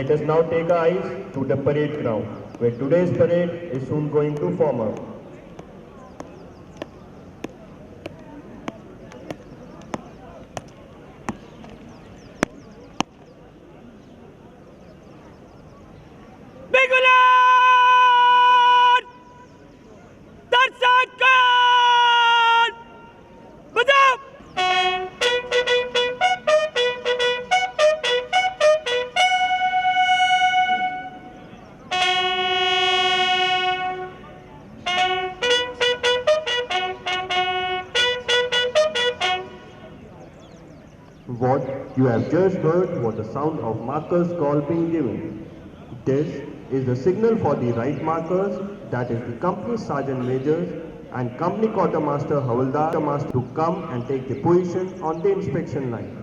Let us now take our eyes to the parade ground, where today's parade is soon going to form up. What you have just heard was the sound of markers call being given. This is the signal for the right markers, that is the company sergeant majors and company quartermaster Havaldar to come and take the position on the inspection line.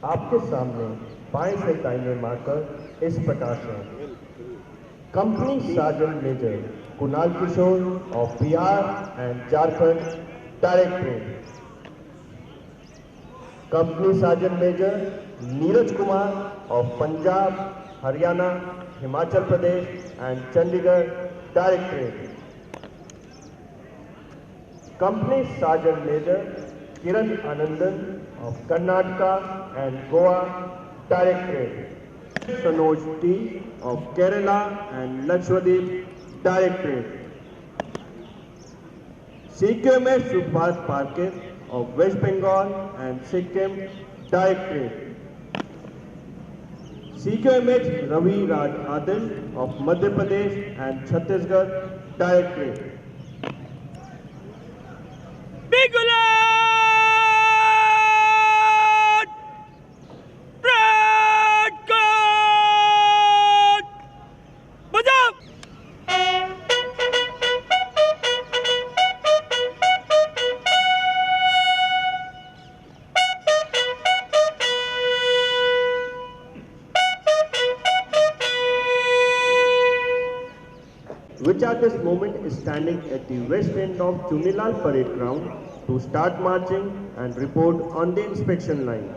आपके सामने बाएं से दाहिने marker इस प्रकार से हैं। Company sergeant major Kunal Kishore of Bihar and Jharkhand directorate, company sergeant major Neeraj Kumar of Punjab, Haryana, Himachal Pradesh and Chandigarh directorate, company sergeant major Kiran Anandan of Karnataka and Goa Directorate, Sanoj T of Kerala and Lakshadweep Directorate, CQMS Subhash Parker of West Bengal and Sikkim Directorate, CQMS Ravi Raj Adil of Madhya Pradesh and Chhattisgarh Directorate. Which at this moment is standing at the west end of Chunilal Parade Ground to start marching and report on the inspection line.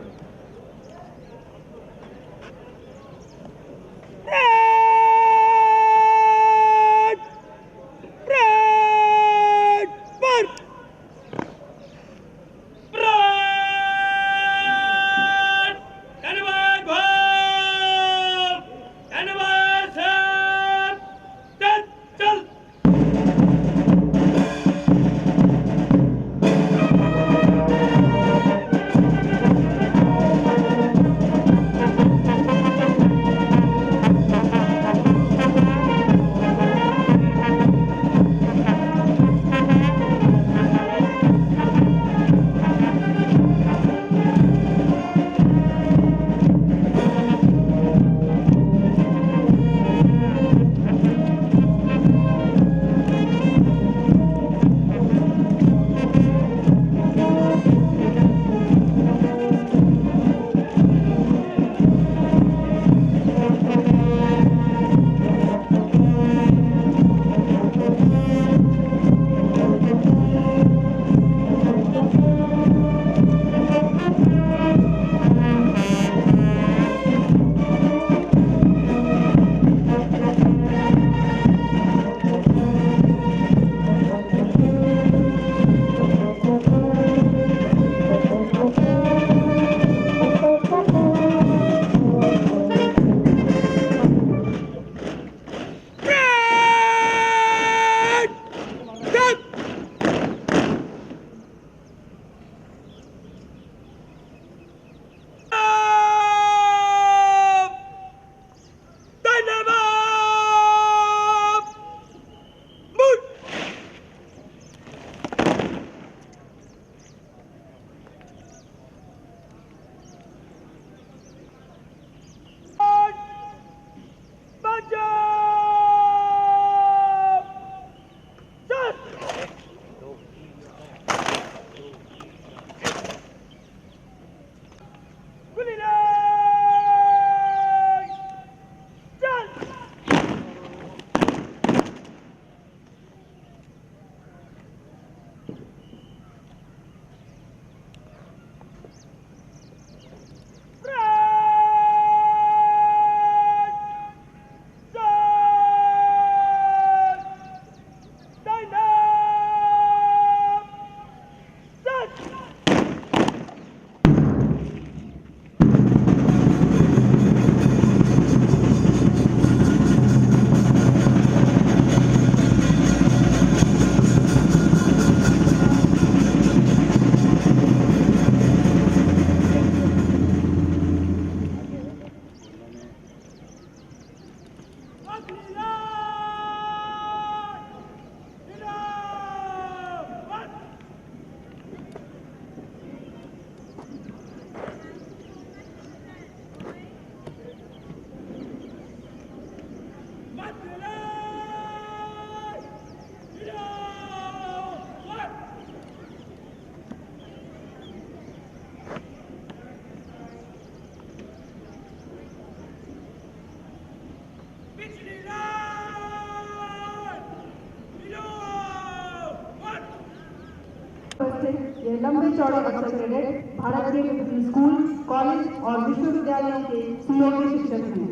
ये लंबे चौड़े अफसर cadet Bharat के विभिन्न school, college और विश्वविद्यालयों के CO के शिक्षक हैं।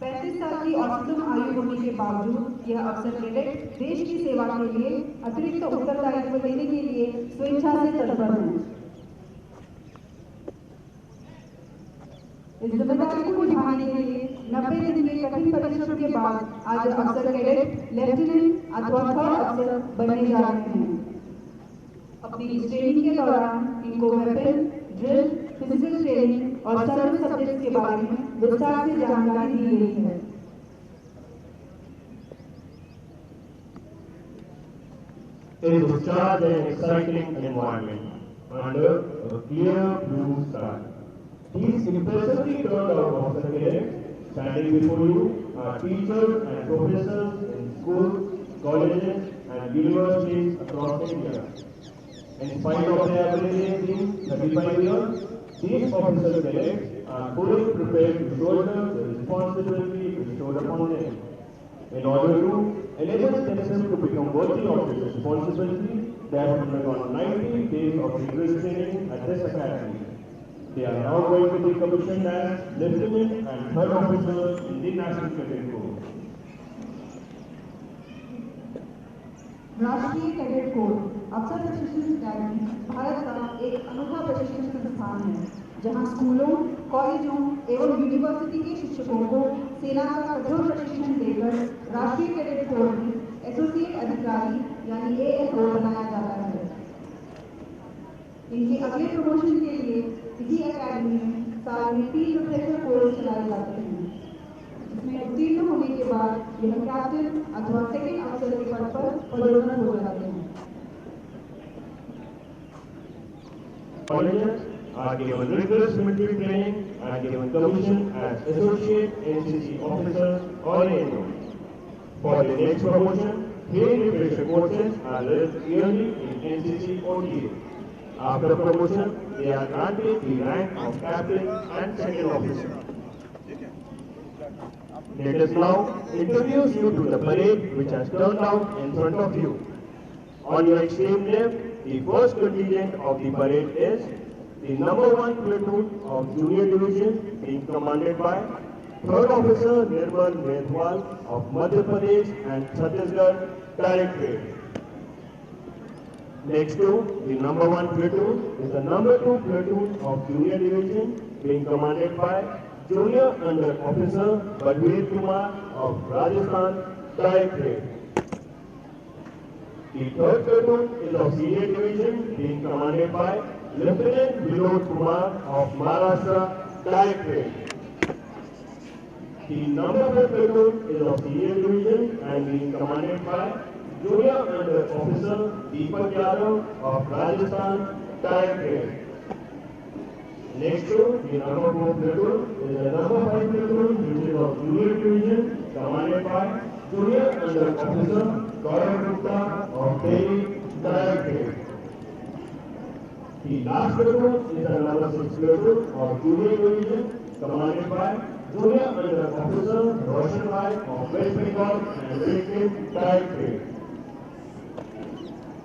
35 साल की औसतन आयु होने के बावजूद यह अफसर कैडेट देश की सेवा के लिए अतिरिक्त उत्तरदायित्व देने के लिए स्वेच्छा से तत्पर हैं। इस जिम्मेदारी को निभाने के लिए 90 दिन के कठिन परिश्रम के बाद आज अफसर कैडेट लेफ्टिनेंट अथवा थर्ड अफसर बनने जा रहे हैं। अपनी इस ट्रेनिंग के दौरान इनको वेपन, ड्रिल, फिजिकल ट्रेनिंग और सर्विस सब्जेक्ट्स के बारे में विस्तार से जानकारी दी गई है। It is a charged and exciting environment under a clear blue sky. These impressively turned out officer cadets standing before you are teachers and professors in schools, colleges and universities across India. In spite of their ability being 35 years, these officer cadets are fully prepared to shoulder the responsibility bestowed upon them. In order to enable themselves to become worthy of this responsibility, they have undergone 90 days of rigorous training at this academy. They are now going to be commissioned as lieutenant and third officers in the National Cadet Corps. राष्ट्रीय cadet corps अफसर प्रशिक्षण अकादमी भारत का एक अनोखा प्रशिक्षण संस्थान है, जहां स्कूलों, कॉलेजों एवं यूनिवर्सिटी के शिक्षकों को सेना का कठोर प्रशिक्षण देकर राष्ट्रीय कैडेट कोर में एसोसिएट अधिकारी यानी ASO बनाया जाता है। इनके अगले प्रमोशन के लिए इसी अकादमी में साल में 3 रिफ्रेशर कोर्स चलाए जाते हैं, जिसमें उत्तीर्ण होने के बाद यह कैप्टन अथवा सेकंड अफसर के पद पर पदोन्नत हो जाते हैं। Colleges are given rigorous military training and given commission as associate NCC officers or ANO. For the next promotion, 3 refresher courses are held yearly in NCC OTA. After promotion, they are granted the rank of captain and second officer. Let us now introduce you to the parade which has turned out in front of you. On your extreme left, the first contingent of the parade is the number 1 platoon of junior division being commanded by 3rd Officer Nirmal Medhwal of Madhya Pradesh and Chhattisgarh Directorate. Next to the number 1 platoon is the number 2 platoon of junior division being commanded by Junior Under Officer Badveer Kumar of Rajasthan Directorate. The 3rd platoon is of senior division being commanded by Lieutenant Vinod Kumar of Maharashtra Directorate. The number 4 platoon is of senior division and being commanded by Junior Under Officer Deepak Yadav of Rajasthan Directorate. Next to the number 4 platoon is the number 5 platoon, which is of junior division commanded by Junior Under Officer Gaurav Gupta of Delhi Directorate. The last platoon is the number 6 platoon of junior division commanded by Junior Under Officer Roshan Rai of West Bengal and Sikkim Directorate.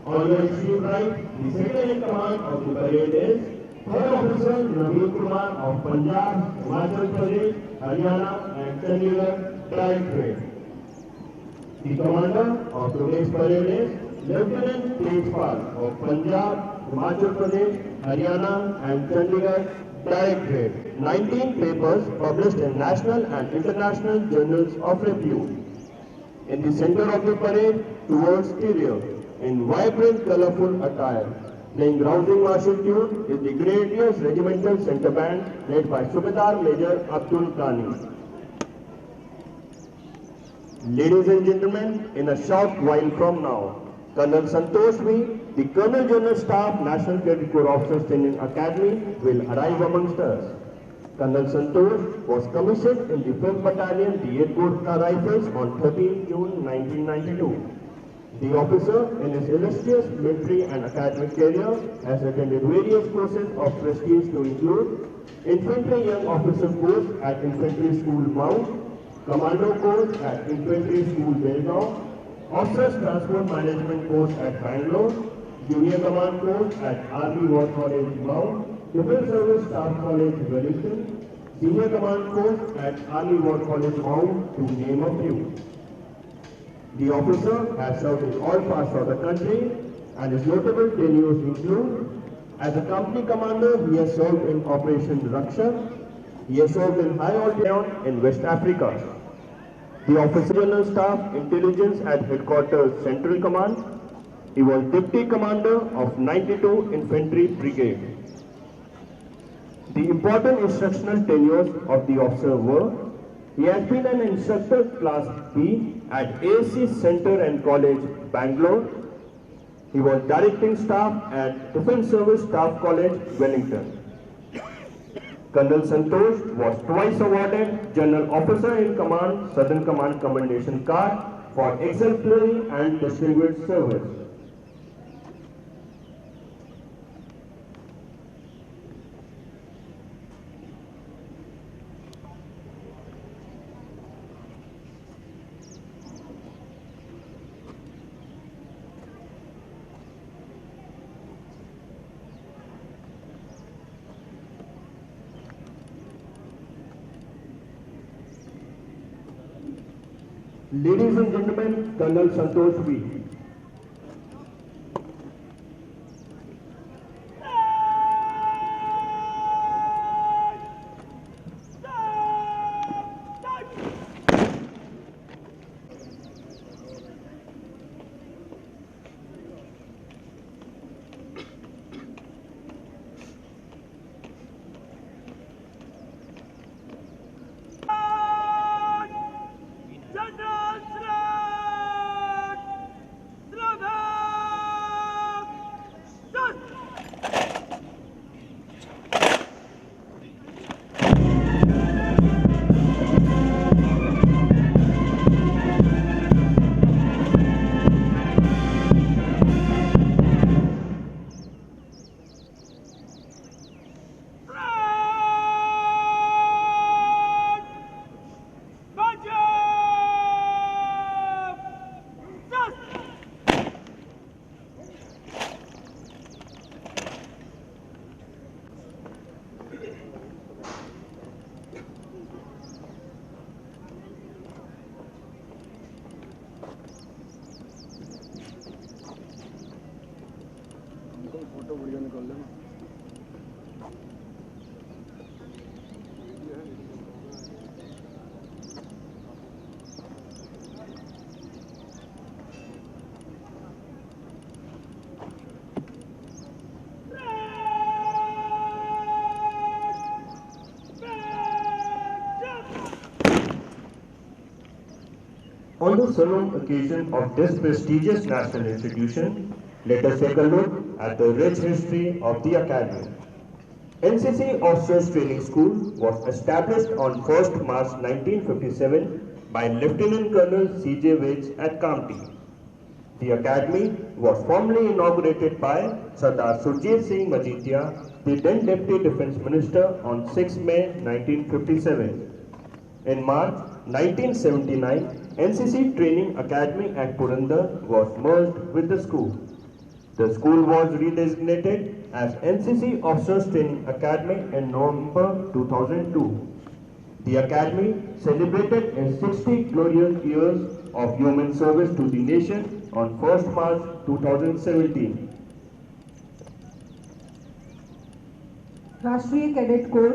On your extreme right, the second in command of the parade is 3rd Officer Naveen Kumar of Punjab, Himachal Pradesh, Haryana and Chandigarh Directorate. The commander of today's parade is Lieutenant Tejpal of Punjab, Himachal Pradesh, Haryana and Chandigarh Directorate. 19 papers published in national and international journals of repute. In the center of the parade, towards the rear, in vibrant, colorful attire, playing rousing martial tune is the Grenadiers Regimental Center Band led by Subedar Major Abdul Ghani. Ladies and gentlemen, in a short while from now, Colonel Santosh V, the Colonel General Staff National Cadet Corps Officers Training Academy will arrive amongst us. Colonel Santosh was commissioned in the 5th Battalion, the 8th Gurkha Rifles on 13 June 1992. The officer, in his illustrious military and academic career, has attended various courses of prestige to include Infantry Young Officer course at Infantry School Mount, Commando Course at Infantry School, Belgaum, Officers Transport Management Course at Bangalore, Junior Command Course at Army War College, Mount, Defense Service Staff College, Wellington, Senior Command Course at Army War College, Mount, to name a few. The officer has served in all parts of the country, and his notable tenures include: as a company commander, he has served in Operation Raksha. He has served in High Altitude in West Africa. The officer general staff intelligence at headquarters Central Command. He was deputy commander of 92 Infantry Brigade. The important instructional tenures of the officer were: he has been an instructor class B at ASC Center and College, Bangalore. He was directing staff at Defense Service Staff College, Wellington. Colonel Santosh was twice awarded General Officer in Command, Southern Command Commendation Card for exemplary and distinguished service. Ladies and gentlemen, Colonel Santosh V. Photo video निकाल लेना। On the solemn occasion of this prestigious national institution, let us take a look at the rich history of the Academy. NCC Officers Training School was established on 1st March 1957 by Lieutenant Colonel C.J. Waits at Kamptee. The Academy was formally inaugurated by Sardar Surjit Singh Majidhia, the then Deputy Defence Minister, on 6 May 1957. In March 1979, NCC Training Academy at Purandar was merged with the school. The school was redesignated as NCC Officers Training Academy in November 2002. The Academy celebrated its 60 glorious years of human service to the nation on 1st March 2017. राष्ट्रीय cadet corps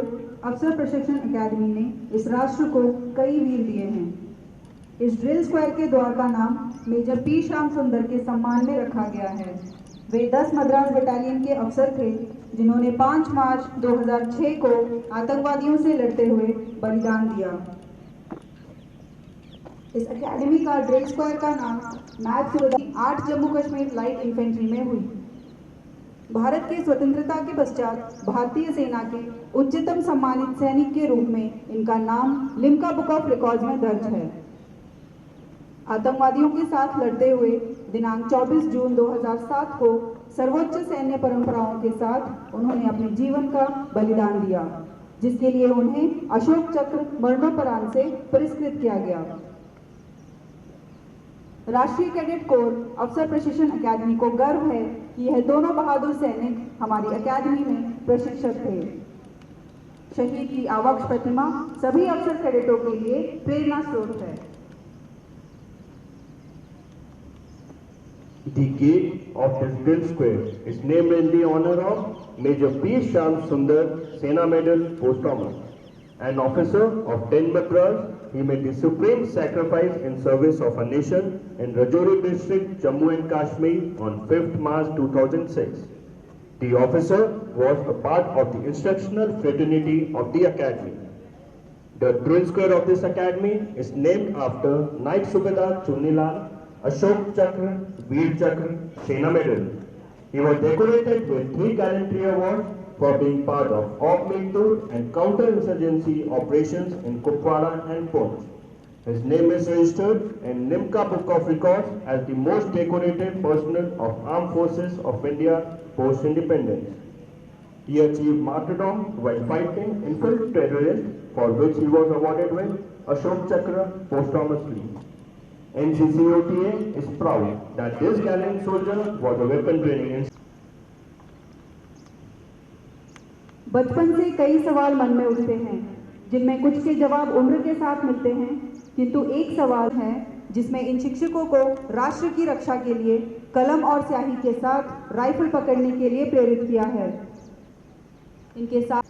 अफसर प्रशिक्षण अकादमी ने इस राष्ट्र को कई वीर दिए हैं। इस ड्रिल स्क्वायर के द्वार का नाम मेजर पी श्याम सुंदर के सम्मान में रखा गया है। वे 10 मद्रास बटालियन के अफसर थे जिन्होंने 5 मार्च 2006 को आतंकवादियों से लड़ते हुए बलिदान दिया। इस अकादमी का ड्रिल स्क्वायर का नाम नायब सूबेदार 8 जम्मू कश्मीर लाइट इन्फेंट्री में हुई। भारत की स्वतंत्रता के पश्चात भारतीय सेना के उच्चतम सम्मानित सैनिक के रूप में इनका नाम लिम्का बुक ऑफ रिकॉर्ड्स में दर्ज है। आतंकवादियों के साथ लड़ते हुए दिनांक 24 जून 2007 को सर्वोच्च सैन्य परंपराओं के साथ उन्होंने अपने जीवन का बलिदान दिया। जिसके लिए उन्हें अशोक चक्र मरणोपरांत से पुरस्कृत किया गया। राष्ट्रीय कैडेट कोर अफसर प्रशिक्षण अकादमी को गर्व है कि यह दोनों बहादुर सैनिक हमारी अकादमी में प्रशिक्षक थे। शहीद की आवाक्ष प्रतिमा सभी अफसर कैडेटों के लिए प्रेरणा स्रोत है। The gate of this drill square is named in the honor of Major P. Shyam Sundar, Sena Medal Posthumous. An officer of 10 Madras, he made the supreme sacrifice in service of our nation in Rajouri district, Jammu and Kashmir on 5th March 2006. The officer was a part of the instructional fraternity of the academy. The drill square of this academy is named after Knight Subedar Chunilal, Ashok Chakra, Veer Chakra, Sena Medal. He was decorated with 3 gallantry awards for being part of Op-Miltur and counter-insurgency operations in Kupwara and Poonch. His name is registered in Nimca Book of Records as the most decorated personnel of Armed Forces of India post-independence. He achieved martyrdom while fighting infiltrated terrorists, for which he was awarded with Ashok Chakra posthumously. NCCOTA is proud that this gallant soldier was a weapon training institute. बचपन से कई सवाल मन में उठते हैं, जिनमें कुछ के जवाब उम्र के साथ मिलते हैं, किंतु एक सवाल है जिसमें इन शिक्षकों को राष्ट्र की रक्षा के लिए कलम और स्याही के साथ राइफल पकड़ने के लिए प्रेरित किया है। इनके साथ